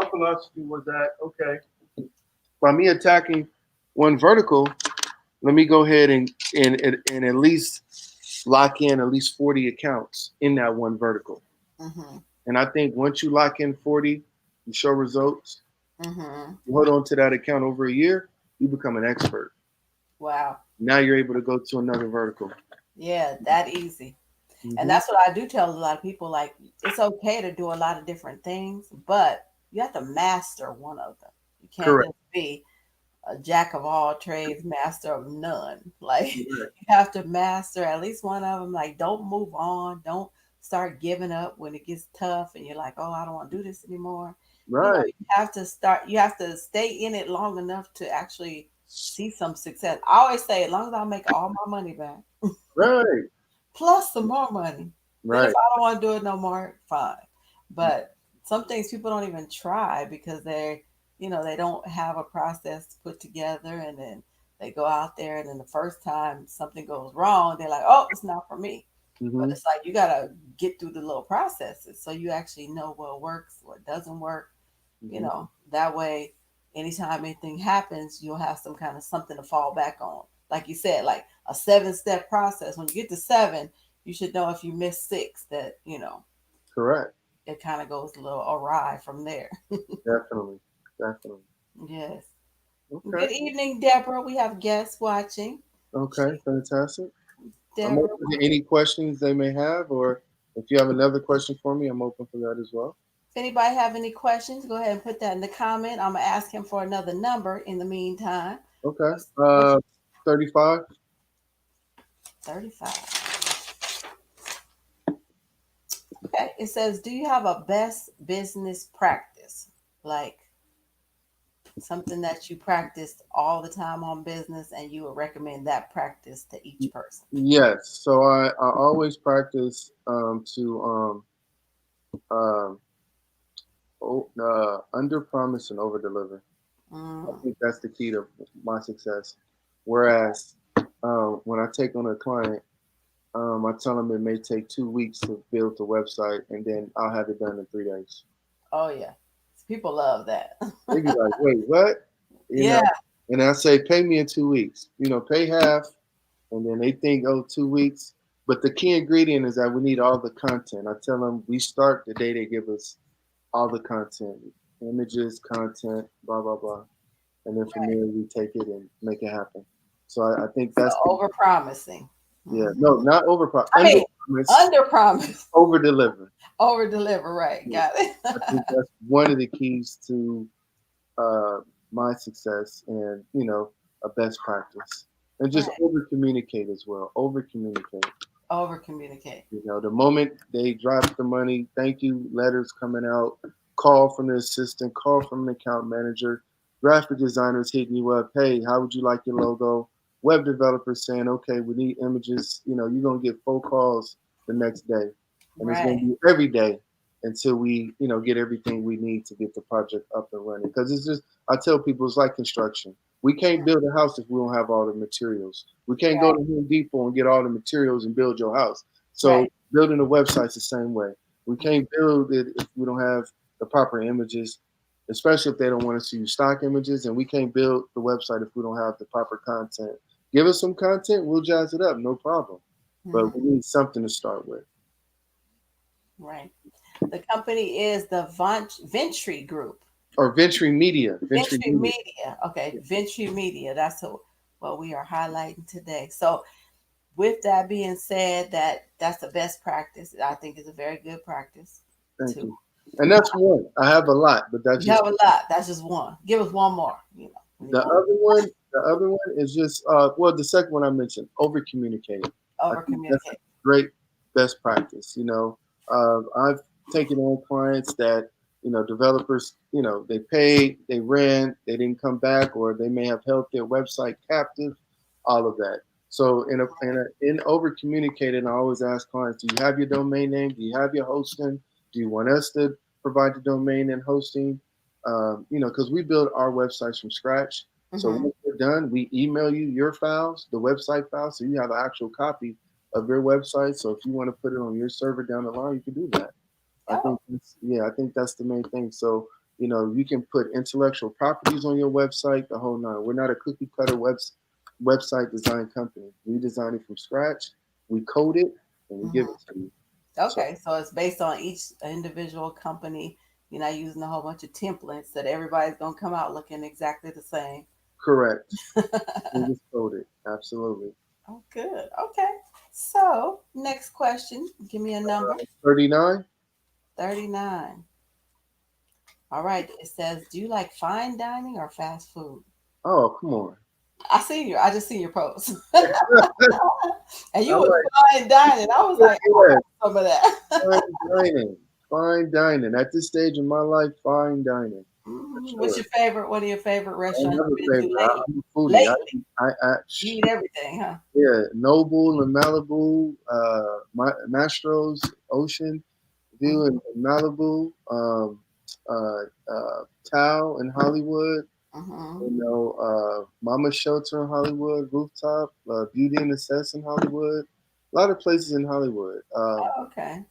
philosophy was that okay, by me attacking one vertical, let me go ahead and at least lock in at least 40 accounts in that one vertical. mm-hmm, And I think once you lock in 40, you show results, mm-hmm. you hold on to that account over a year, you become an expert. Wow. Now you're able to go to another vertical. Yeah, that easy. And hmm that's what I do tell a lot of people, like, it's okay to do a lot of different things, but you have to master one of them. You can't Correct. just be a jack of all trades, master of none. Like, Correct. you have to master at least one of them. Like, don't move on. Don't start giving up when it gets tough and you're like, oh, I don't want to do this anymore. Right. You have to start, you have to stay in it long enough to actually see some success. I always say, as long as I make all my money back, Right. plus some more money. Then if Right. I don't want to do it no more, fine. But some things people don't even try because they don't have a process put together, and then they go out there and then the first time something goes wrong, they're like, oh, it's not for me. But hmm it's like you gotta get through the little processes so you actually know what works, what doesn't work, hmm that way anytime anything happens, you'll have some kind of something to fall back on. Like you said, like a 7-step process. When you get to 7, you should know if you miss 6 that, Correct. it kind of goes a little awry from there. Definitely. Definitely. Yes. Okay. Good evening, Deborah. We have guests watching. Okay. Fantastic. I'm Deborah, open to any questions they may have, or if you have another question for me, I'm open for that as well. if anybody have any questions, go ahead and put that in the comment. I'm gonna ask him for another number in the meantime. Okay. What's 35. 35? Okay. It says, do you have a best business practice? Like something that you practice all the time on business and you would recommend that practice to each person? Yes. So I always practice to um, under promise and over deliver. I Mm. think that's the key to my success. Whereas when I take on a client, I tell them it may take 2 weeks to build the website, and then I'll have it done in 3 days. Oh yeah. People love that. They be like, "Wait, what?" You Yeah. know, and I say, "Pay me in 2 weeks." Pay half, and then they think, "Oh, 2 weeks." But the key ingredient is that we need all the content. I tell them we start the day they give us all the content, images, content, blah blah blah, and then from there we take it and make it happen. So I think So that's the, over promising. yeah, no, not over I under mean, promise, under promise, over deliver. over deliver. Right. Yeah. Got it. I think that's one of the keys to uh, my success, and a best practice, and just Right. over communicate as well. Over communicate. Over communicate. The moment they drop the money, thank you letters coming out, call from the assistant, call from the account manager, graphic designers hitting you up. Hey, how would you like your logo? Web developers saying, okay, we need images. You're gonna get phone calls the next day, and it's gonna Right. be every day until we, get everything we need to get the project up and running. Because it's just, I tell people, it's like construction. We can't build a house if we don't have all the materials. We can't go Right. to Home Depot and get all the materials and build your house. So Right. building a website's the same way. We Mm. can't build it if we don't have the proper images, especially if they don't want us to use stock images. And we can't build the website if we don't have the proper content. Give us some content, we'll jazz it up, no problem. Mhm. But we need something to start with. Right. The company is the Ventry Group. Or Ventry Media. Ventry Ventry Media. Media. Okay. Ventry Media. That's what we are highlighting today. So with that being said, that's the best practice. I think it's a very good practice. Thank To you. And that's one. I have a lot, but that's You have just a lot. That's just one. Give us one more. We the want other one. The other one is just well, the second one I mentioned, over communicating. I over think that's a communicate. great best practice. I've taken on clients that developers, they pay, they ran, they didn't come back, or they may have held their website captive, all of that. So in over communicating, I always ask clients, do you have your domain name? Do you have your hosting? Do you want us to provide the domain and hosting? Because we build our websites from scratch. So Mm-hmm. once we're done, we email you your files, the website files, so you have an actual copy of your website. So if you want to put it on your server down the line, you can do that. Oh, I think that's the main thing. So you can put intellectual properties on your website, the whole nine. We're not a cookie cutter website design company. We design it from scratch, we code it, and we give hmm. it to you. So Okay. So it's based on each individual company. You're not using a whole bunch of templates that everybody's gonna come out looking exactly the same. correct. We just code it. Absolutely. Oh, good. Okay. So next question. Give me a number. 39. 39. All right. It says, do you like fine dining or fast food? Oh, come on. I just seen your post. And I you was like fine dining. I was like, I yeah, want some of that. fine dining. Fine dining. At this stage in my life, fine dining. For Mhm. What's sure. your favorite? One of your favorite I restaurants have a you've been to favorite. lately? I'm a foodie. Lately, I you eat everything, huh? yeah, Noble in Malibu, Mastro's Ocean View Mm-hmm. in Malibu, Tao in Hollywood, Mm-hmm. Mama Shelter in Hollywood, Rooftop, Beauty and Assess in Hollywood, a lot of places in Hollywood. Oh, okay.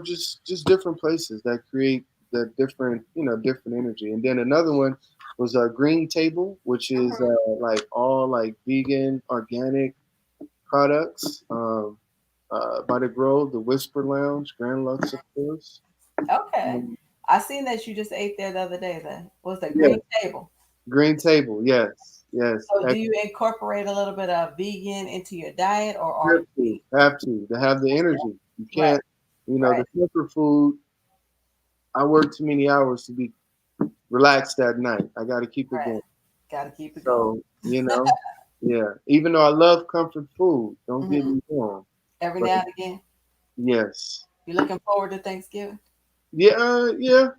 Just different places that create the different different energy. And then another one, was a Green Table, which is Mhm. like all like vegan, organic products. By the Grove, the Whisper Lounge, Grand Lux, of course. Okay. Um, I seen that you just ate there the other day. The was the yeah, green table. Green Table, yes, yes. So do you incorporate a little bit of vegan into your diet, or all Have you to, vegan? have to have the energy. You Right, can't, right, the comfort food. I work too many hours to be relaxed at night. I got to keep it right. going. Got to keep it going. So, yeah. Even though I love comfort food, don't get Hmm. me wrong. Every But now and again. yes, You looking forward to Thanksgiving? yeah, yeah,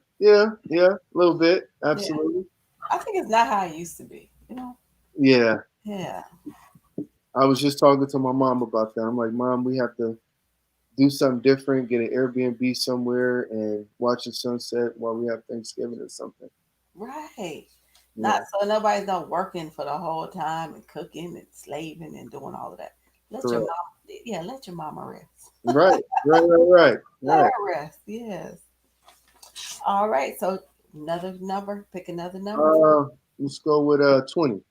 a little bit, Yeah. absolutely. I think it's not how it used to be. You know? Yeah, Yeah. I was just talking to my mom about that. I'm like, Mom, we have to do something different, get an Airbnb somewhere, and watch the sunset while we have Thanksgiving or something. Right. Not Yeah, so nobody's not working for the whole time and cooking and slaving and doing all of that. Let your correct. mom, yeah, let your mama rest. Right, right. Let Right. her rest. Yes. All right. So another number. Pick another number. Uh, let's go with 20.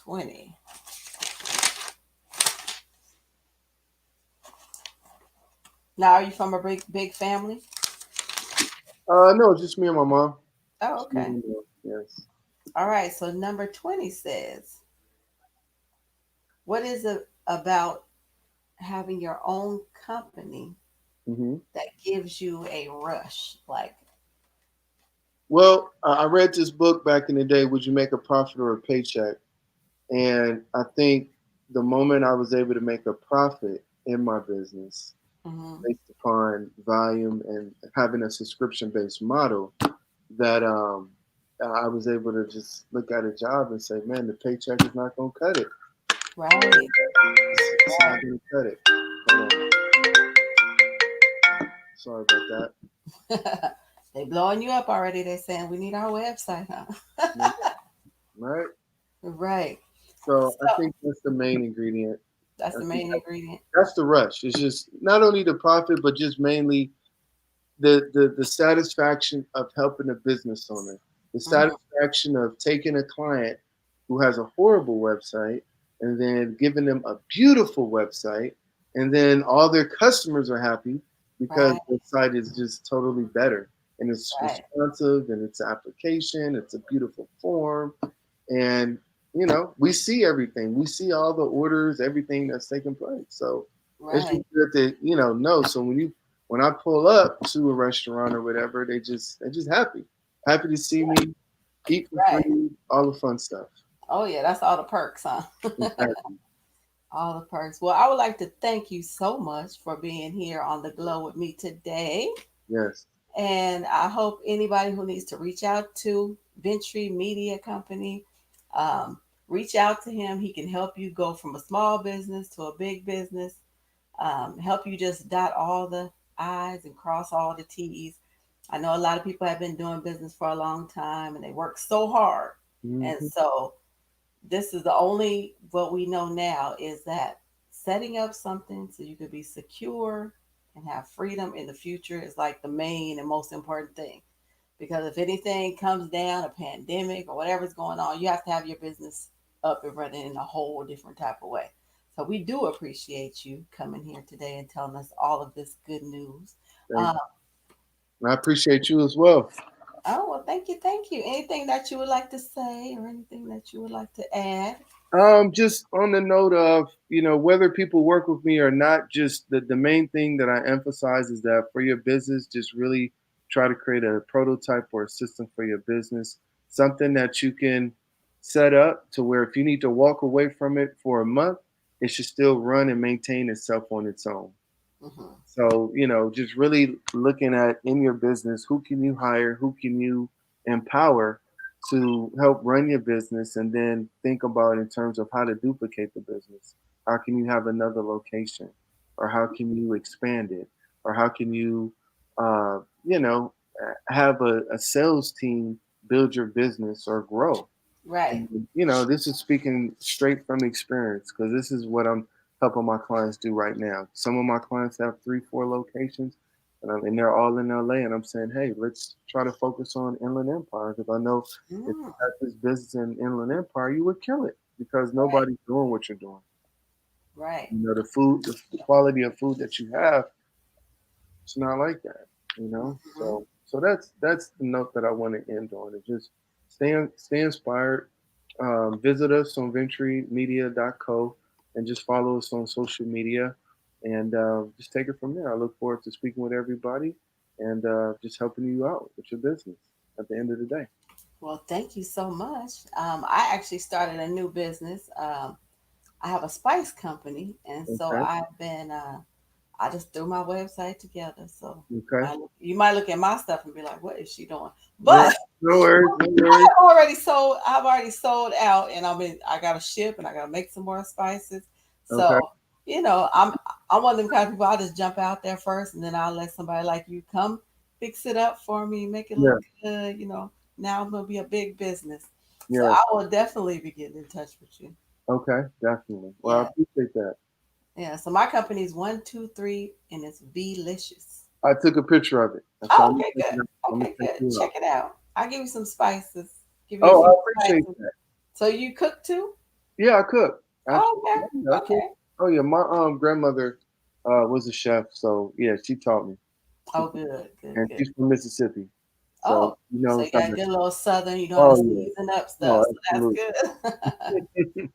20. Now, are you from a big family? No, just me and my mom. Oh, Just me okay. and my mom. Yes. All right. So number 20 says, what is it about having your own company Hmm. that gives you a rush? Like, Well, I read this book back in the day. Would you make a profit or a paycheck? And I think the moment I was able to make a profit in my business, hmm, based upon volume and having a subscription based model, that I was able to just look at a job and say, man, the paycheck is not going to cut it. right, It's not going to cut it. Hold on. Sorry about that. right. They blowing you up already. They saying we need our website, huh? Right. Right. So I So think that's the main ingredient. that's I the think main ingredient. that's the rush. It's just not only the profit, but just mainly the satisfaction of helping a business owner, the Hmm. satisfaction of taking a client who has a horrible website and then giving them a beautiful website, and then all their customers are happy because Right, the site is just totally better and it's right, responsive and it's an application, it's a beautiful form, and we see everything. We see all the orders, everything that's taking place. So it's right, just good to know. So when I pull up to a restaurant or whatever, they're just happy to see me, eat for right. free, all the fun stuff. Oh yeah, that's all the perks, huh? Exactly. All the perks. Well, I would like to thank you so much for being here on the Glow with me today. Yes. And I hope anybody who needs to reach out to Ventry Media Company, um, reach out to him. He can help you go from a small business to a big business, help you just dot all the I's and cross all the T's. I know a lot of people have been doing business for a long time and they work so hard. And Hmm. so this is the only what we know now is that setting up something so you could be secure and have freedom in the future is like the main and most important thing. Because if anything comes down, a pandemic or whatever's going on, you have to have your business up and running in a whole different type of way. So we do appreciate you coming here today and telling us all of this good news. Thank Uh, you. And I appreciate you as well. oh, well, thank you. Thank you. Anything that you would like to say or anything that you would like to add? Just on the note of, whether people work with me or not, just the main thing that I emphasize is that for your business, just really try to create a prototype or a system for your business, something that you can set up to where if you need to walk away from it for a month, it should still run and maintain itself on its own. Hmm. So, just really looking at in your business, who can you hire, who can you empower to help run your business, and then think about in terms of how to duplicate the business. How can you have another location, or how can you expand it, or how can you, uh, you know, have a sales team build your business or grow. Right. And, this is speaking straight from experience because this is what I'm helping my clients do right now. Some of my clients have 3, 4 locations. and they're all in LA, and I'm saying, hey, let's try to focus on Inland Empire because I know if you Mm, had this business in Inland Empire, you would kill it because right, nobody's doing what you're doing. right. You know, the food, the quality of food that you have, it's not like that. You know, Hmm. so that's the note that I want to end on. Is just stay inspired. Visit us on venturemedia.co and just follow us on social media and just take it from there. I look forward to speaking with everybody and just helping you out with your business at the end of the day. Well, thank you so much. I actually started a new business. I have a spice company, and so Okay. I just threw my website together. So Okay. you might look at my stuff and be like, "What is she doing?" No, But no worries. No worries. I've already sold out, and I gotta ship, and I gotta make some more spices. Okay. So you know, I'm one of them kind of people. I'll just jump out there first, and then I'll let somebody like you come fix it up for me, make it look Yeah. good. Now I'm gonna be a big business, so Yeah. I will definitely be getting in touch with you. Okay. Definitely. Well, I Yeah, appreciate that. yeah. So my company is 123, and it's Vlicious. I took a picture of it. So Oh, I'm gonna okay, check good. it out. I'm gonna Okay, check good. you Check out. it out. I'll give you some spices. Give you a Oh, few I appreciate spices. that. So you cook too? Yeah, I cook. Oh, Absolutely. okay. Yeah, I cook. Okay. Oh yeah, my grandmother was a chef, so yeah, she taught me. She Oh, taught good, good, me. And good. she's from Mississippi, so Oh, you so know you kind got a of. good little southern. You know how to Oh yeah. season up stuff. Oh, So that's absolutely. good.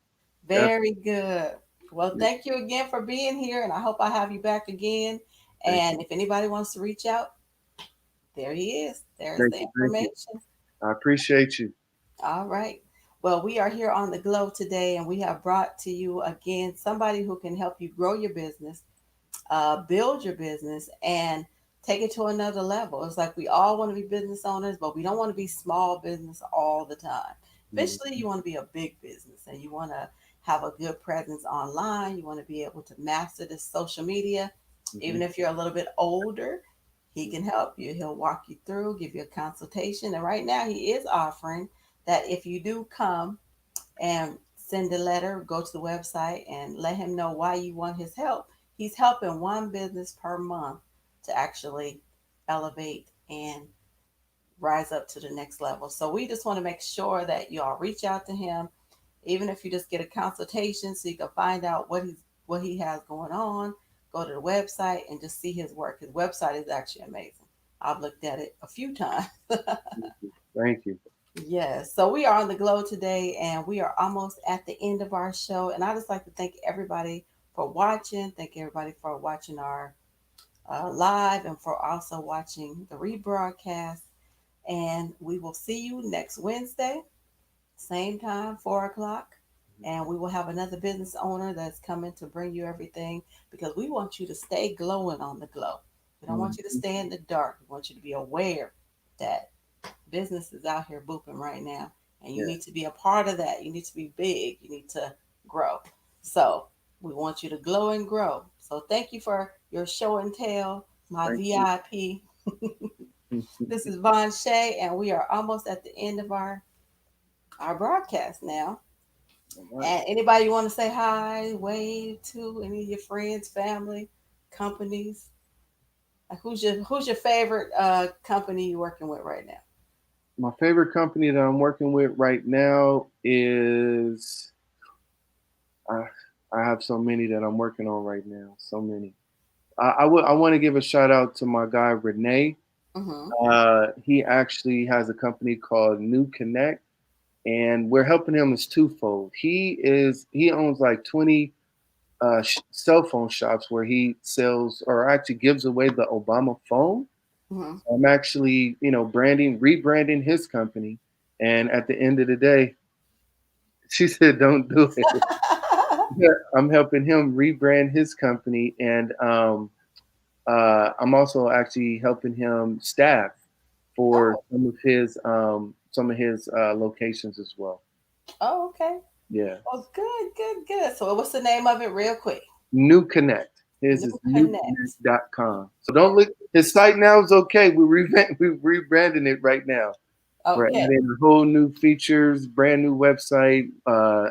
Very good. Well, Definitely. thank you again for being here, and I hope I have you back again. Thank you. And if anybody wants to reach out, there he is. There's Thank the you. Thank you. information. I appreciate you. All right. Well, we are here on the Glow today, and we have brought to you again somebody who can help you grow your business, build your business, and take it to another level. It's like we all want to be business owners, but we don't want to be small business all the time. Mhm. Eventually, you want to be a big business, and you want to have a good presence online. You want to be able to master this social media. Even Mhm. if you're a little bit older, he can help you. He'll walk you through, give you a consultation. And right now, he is offering that if you do come and send a letter, go to the website and let him know why you want his help. He's helping one business per month to actually elevate and rise up to the next level. So we just want to make sure that you all reach out to him, even if you just get a consultation so you can find out what he has going on. Go to the website and just see his work. His website is actually amazing. I've looked at it a few times. Thank you. Yes. So we are on the glow today and we are almost at the end of our show. And I just like to thank everybody for watching. Thank everybody for watching our live and for also watching the rebroadcast. And we will see you next Wednesday, same time, 4 o'clock. And we will have another business owner that's coming to bring you everything because we want you to stay glowing on the glow. We don't want you to Mhm. stay in the dark. We want you to be aware that business is out here booping right now, and you Yeah. need to be a part of that. You need to be big. You need to grow. So we want you to glow and grow. So thank you for your show and tell, my Thank you. VIP. Mhm. This is Vonshai, and we are almost at the end of our broadcast now. All right. And anybody you want to say hi, wave to any of your friends, family, companies? Like who's your favorite company you're working with right now? My favorite company that I'm working with right now is I I have so many that I'm working on right now. So many. I want to give a shout out to my guy Renee. Mm-hmm. He actually has a company called New Connect, and we're helping him is twofold. He owns like 20 cell phone shops where he sells or actually gives away the Obama phone. Mm-hmm. I'm actually rebranding his company, and at the end of the day, she said, "Don't do it." Yeah, I'm helping him rebrand his company, and I'm also actually helping him staff for Oh, some of his locations as well. oh, okay. Yeah, Oh, good, good, good. So, what's the name of it, real quick? New Connect. His New is Connect. newconnect.com. So don't look. His site now is okay. We're rebranding it right now. We're Okay. adding a whole new features, brand new website,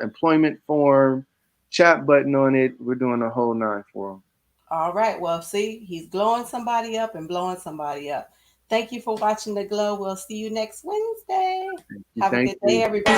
employment form, chat button on it. We're doing a whole nine for them. All right. Well, see, he's glowing somebody up and blowing somebody up. Thank you for watching The Glow. We'll see you next Wednesday. Have a Thank good day, you. everybody.